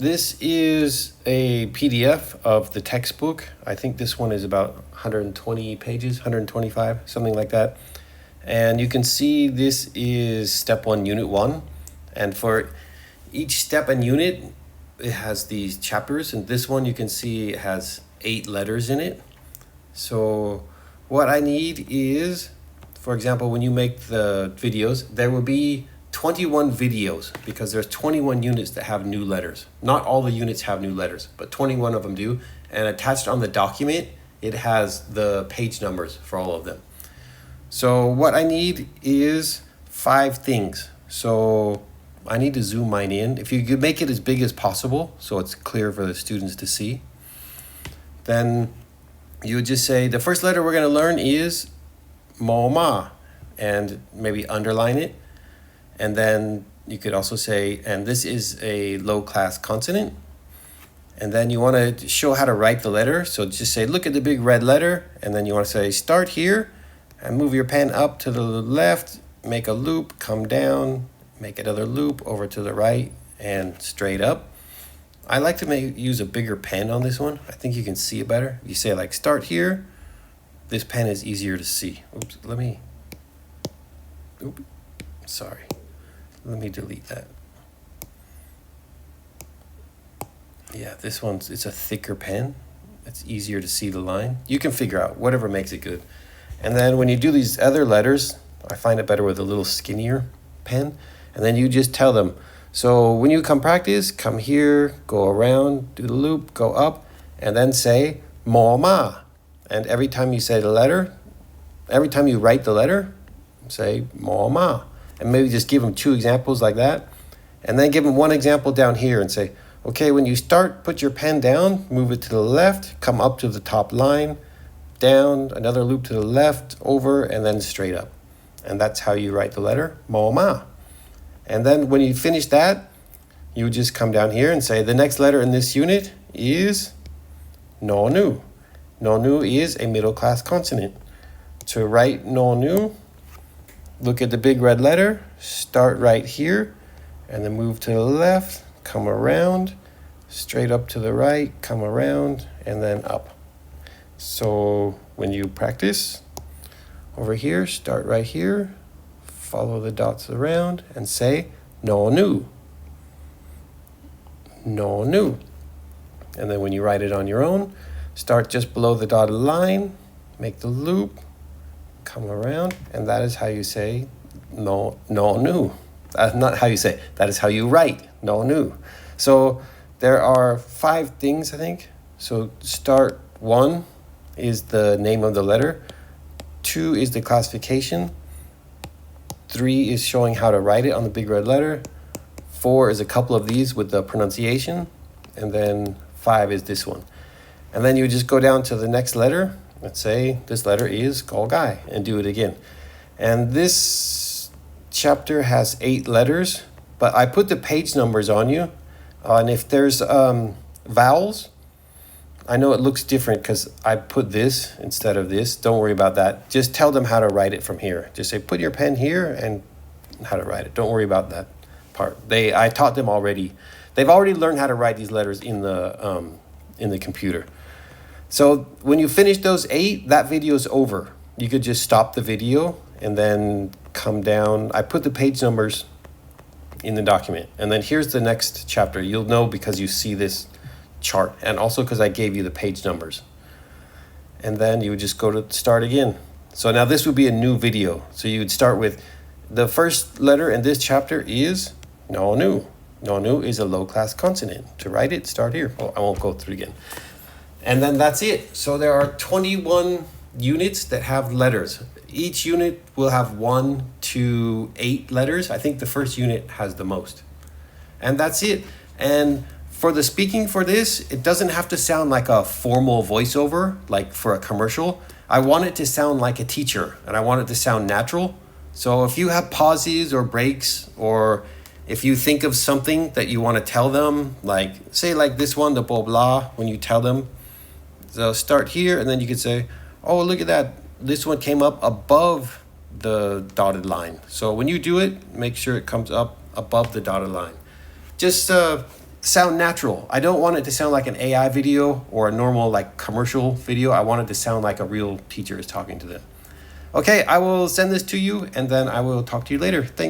This is a PDF of the textbook. I think this one is about 120 pages, 125, something like that. And you can see this is step 1, unit 1. And for each step and unit, it has these chapters. And this one you can see it has 8 letters in it. So what I need is, for example, when you make the videos, there will be 21 videos because there's 21 units that have new letters. Not all the units have new letters, but 21 of them do. And attached on the document, it has the page numbers for all of them. So what I need is 5 things. So I need to zoom mine in. If you could make it as big as possible so it's clear for the students to see, then you would just say the first letter we're going to learn is mo ma, and maybe underline it. And then you could also say, and this is a low-class consonant. And then you want to show how to write the letter. So just say, look at the big red letter. And then you want to say, start here and move your pen up to the left, make a loop, come down, make another loop over to the right and straight up. I like to use a bigger pen on this one. I think you can see it better. You say like, start here. This pen is easier to see. Oops, sorry. Let me delete that. Yeah, this one's, it's a thicker pen. It's easier to see the line. You can figure out whatever makes it good. And then when you do these other letters, I find it better with a little skinnier pen. And then you just tell them. So when you come practice, come here, go around, do the loop, go up, and then say mo ma. And every time you say the letter, every time you write the letter, say mo ma. And maybe just give them 2 examples like that. And then give them 1 example down here and say, okay, when you start, put your pen down, move it to the left, come up to the top line, down, another loop to the left, over, and then straight up. And that's how you write the letter mo ma. And then when you finish that, you just come down here and say the next letter in this unit is no nu. No nu is a middle class consonant. To write no nu, look at the big red letter, start right here, and then move to the left, come around, straight up to the right, come around, and then up. So when you practice, over here, start right here, follow the dots around, and say no nu. No nu. And then when you write it on your own, start just below the dotted line, make the loop, come around, and that is how you say no nu. That's not how you say, that is how you write no nu. So there are 5 things, I think. So start 1 is the name of the letter, 2 is the classification, 3 is showing how to write it on the big red letter, 4 is a couple of these with the pronunciation, and then 5 is this one. And then you just go down to the next letter. Let's say this letter is Golgai, and do it again. And this chapter has 8 letters, but I put the page numbers on you. And if there's vowels, I know it looks different because I put this instead of this. Don't worry about that. Just tell them how to write it from here. Just say, put your pen here and how to write it. Don't worry about that part. I taught them already. They've already learned how to write these letters in the computer. So when you finish those 8, that video is over. You could just stop the video and then come down. I put the page numbers in the document. And then here's the next chapter. You'll know because you see this chart, and also because I gave you the page numbers. And then you would just go to start again. So now this would be a new video. So you would start with the first letter in this chapter is no nu. No nu is a low-class consonant. To write it, start here. Well, I won't go through again. And then that's it. So there are 21 units that have letters. Each unit will have 1 to 8 letters. I think the first unit has the most. And that's it. And for the speaking for this, it doesn't have to sound like a formal voiceover, like for a commercial. I want it to sound like a teacher, and I want it to sound natural. So if you have pauses or breaks, or if you think of something that you want to tell them, like say like this one, the blah blah, when you tell them, so start here, and then you could say, oh, look at that. This one came up above the dotted line. So when you do it, make sure it comes up above the dotted line. Just sound natural. I don't want it to sound like an AI video or a normal like commercial video. I want it to sound like a real teacher is talking to them. Okay, I will send this to you and then I will talk to you later. Thanks.